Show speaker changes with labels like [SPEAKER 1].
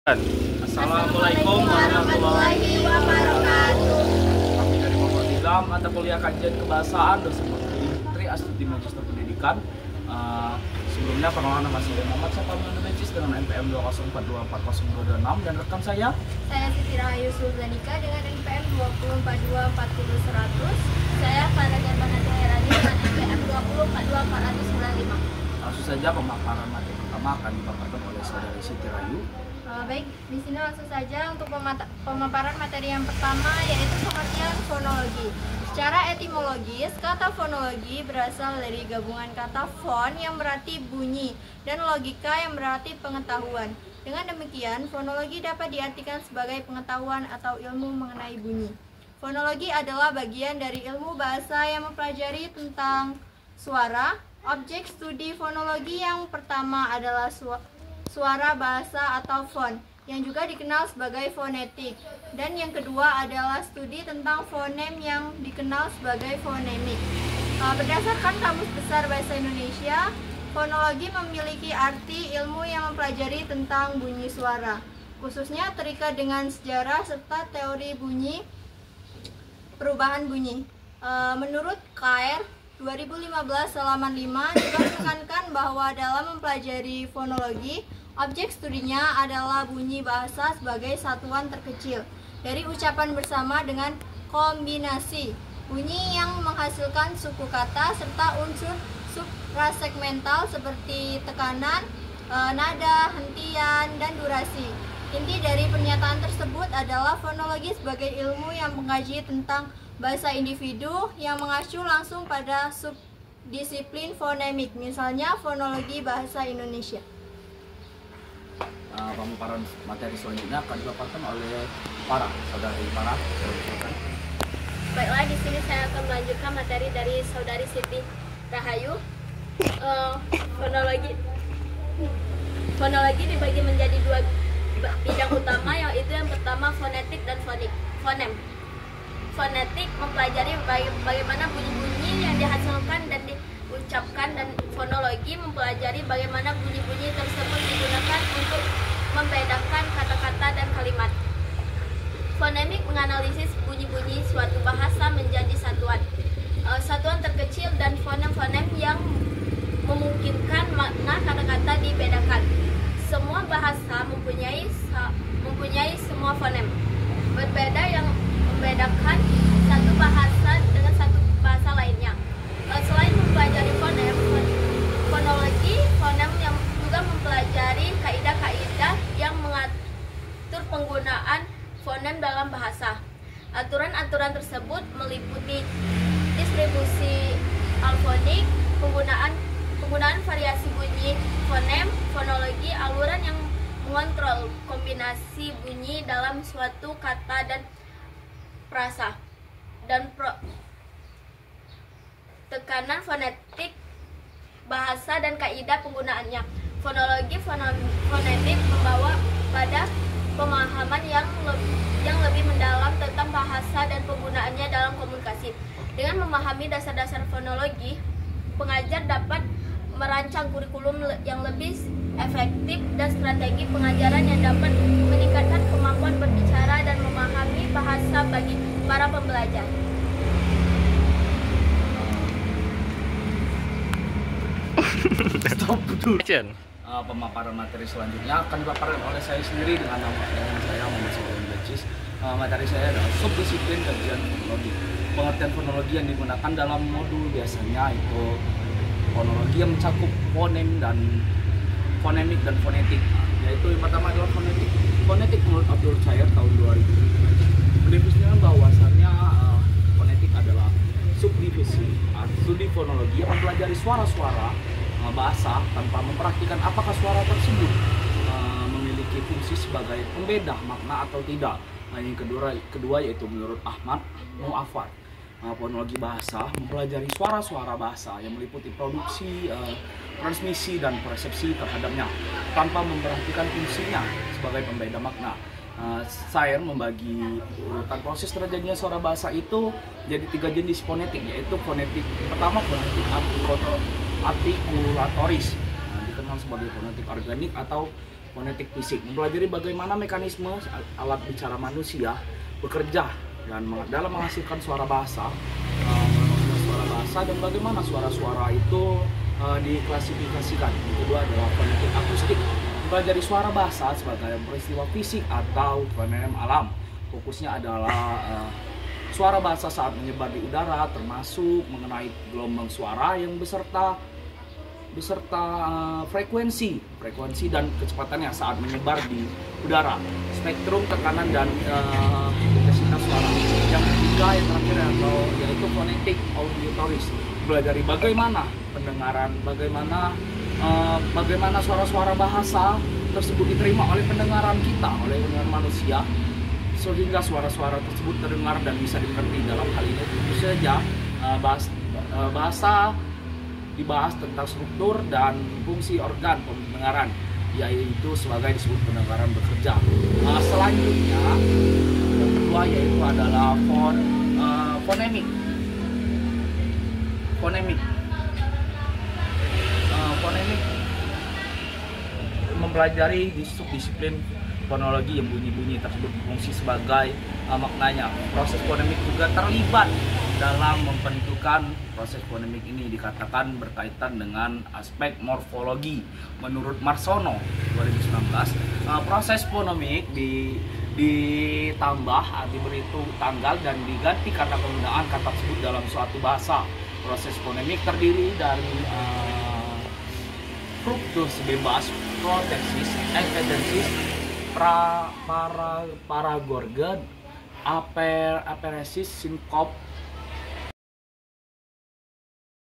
[SPEAKER 1] Assalamualaikum warahmatullahi wabarakatuh. Kami dari Muhammad Ilham, mata kuliah kajian kebahasaan bersama Putri Astuti Magister Pendidikan. Sebelumnya perkenalan nama saya Muhammad Sapamon Becis dengan NPM 204240226 dan rekan saya
[SPEAKER 2] Siti Rahayu Sulzanika dengan NPM 204240100. Saya Farajan Banati Herani dengan NPM 2042495.
[SPEAKER 1] Langsung saja pemaparan materi pertama akan dipaparkan oleh saudari Siti Rahayu.
[SPEAKER 2] Baik, di sini langsung saja untuk pemaparan materi yang pertama, yaitu pengertian fonologi. Secara etimologis, kata fonologi berasal dari gabungan kata fon yang berarti bunyi dan logika yang berarti pengetahuan. Dengan demikian, fonologi dapat diartikan sebagai pengetahuan atau ilmu mengenai bunyi. Fonologi adalah bagian dari ilmu bahasa yang mempelajari tentang suara. Objek studi fonologi yang pertama adalah suara bahasa atau fon, yang juga dikenal sebagai fonetik. Dan yang kedua adalah studi tentang fonem yang dikenal sebagai fonemik. Berdasarkan Kamus Besar Bahasa Indonesia, fonologi memiliki arti ilmu yang mempelajari tentang bunyi suara, khususnya terikat dengan sejarah serta teori bunyi, perubahan bunyi. Menurut KR 2015 halaman 5 juga menekankan bahwa dalam mempelajari fonologi, objek studinya adalah bunyi bahasa sebagai satuan terkecil dari ucapan bersama dengan kombinasi bunyi yang menghasilkan suku kata serta unsur suprasegmental seperti tekanan, nada, hentian, dan durasi. Inti dari pernyataan tersebut adalah fonologi sebagai ilmu yang mengkaji tentang bahasa individu yang mengacu langsung pada subdisiplin fonemik, misalnya fonologi bahasa Indonesia.
[SPEAKER 1] Pemaparan materi selanjutnya akan dipaparkan oleh saudari Para.
[SPEAKER 2] Baiklah, di sini saya akan melanjutkan materi dari saudari Siti Rahayu. Fonologi dibagi menjadi dua bidang utama, yaitu yang pertama fonetik dan fonem. Fonetik mempelajari bagaimana bunyi-bunyi yang dihasilkan dan diucapkan, dan fonologi mempelajari bagaimana bunyi-bunyi tersebut digunakan untuk membedakan kata-kata dan kalimat. Fonemik menganalisis bunyi-bunyi suatu bahasa menjadi satuan terkecil dan fonem-fonem yang memungkinkan makna kata-kata dibedakan. Semua bahasa mempunyai semua fonem berbeda yang membedakan satu bahasa dengan satu bahasa lainnya. Selain mempelajari fonologi, fonem yang juga mempelajari kaidah-kaidah yang mengatur penggunaan fonem dalam bahasa. Aturan-aturan tersebut meliputi distribusi alfonik, penggunaan variasi bunyi fonem, fonologi, aluran yang mengontrol kombinasi bunyi dalam suatu kata dan frasa, dan tekanan fonetik bahasa dan kaidah penggunaannya. Fonologi fonetik membawa pada pemahaman yang lebih mendalam tentang bahasa dan penggunaannya dalam komunikasi. Dengan memahami dasar-dasar fonologi, pengajar dapat merancang kurikulum yang lebih efektif dan strategi pengajaran yang dapat meningkatkan kemampuan berbicara dan memahami bahasa bagi para pembelajar.
[SPEAKER 1] Stop dulu. Pemaparan materi selanjutnya akan dipaparkan oleh saya sendiri dengan saya Muhammad Sapamon Becis. Materi saya adalah subdisiplin kajian fonologi. Pengertian fonologi yang digunakan dalam modul biasanya itu fonologi yang mencakup fonem dan fonemik dan fonetik. Yaitu yang pertama adalah fonetik. Fonetik menurut Abdul Chair tahun 2000 mendefinisikan bahwasannya fonetik adalah subdivisi studi fonologi yang mempelajari suara-suara bahasa tanpa memperhatikan apakah suara tersebut memiliki fungsi sebagai pembeda makna atau tidak. Yang kedua yaitu menurut Ahmad Mu'afar, fonologi bahasa mempelajari suara-suara bahasa yang meliputi produksi, transmisi, dan persepsi terhadapnya tanpa memperhatikan fungsinya sebagai pembeda makna. Saya membagi urutan proses terjadinya suara bahasa itu jadi 3 jenis fonetik, yaitu fonetik pertama fonetik artikulatoris, dikenal sebagai fonetik organik atau fonetik fisik, mempelajari bagaimana mekanisme alat bicara manusia bekerja dan dalam menghasilkan suara bahasa, dan bagaimana suara-suara itu diklasifikasikan. Yang kedua adalah fonetik akustik, mempelajari suara bahasa sebagai peristiwa fisik atau fenomen alam. Fokusnya adalah suara bahasa saat menyebar di udara, termasuk mengenai gelombang suara yang beserta frekuensi dan kecepatannya saat menyebar di udara, spektrum tekanan dan intensitas suara. Yang ketiga, yang terakhir yaitu fonetik auditoris, belajar bagaimana pendengaran, bagaimana suara-suara bahasa tersebut diterima oleh pendengaran kita, oleh pendengaran manusia, sehingga suara-suara tersebut terdengar dan bisa dimengerti. Dalam hal ini tentu saja bahasa dibahas tentang struktur dan fungsi organ pendengaran, yaitu sebagai disebut pendengaran bekerja. Selanjutnya yang kedua yaitu adalah fonemik. Fonemik mempelajari subdisiplin fonologi yang bunyi-bunyi tersebut berfungsi sebagai maknanya. Proses fonemik juga terlibat dalam membentukan. Proses fonemik ini dikatakan berkaitan dengan aspek morfologi. Menurut Marsono 2019, proses fonemik ditambah, diberi tanggal dan diganti karena penggunaan kata tersebut dalam suatu bahasa. Proses fonemik terdiri dari fruktus bebas, protesis, evidensis, paragorge, aperesis, sinkop,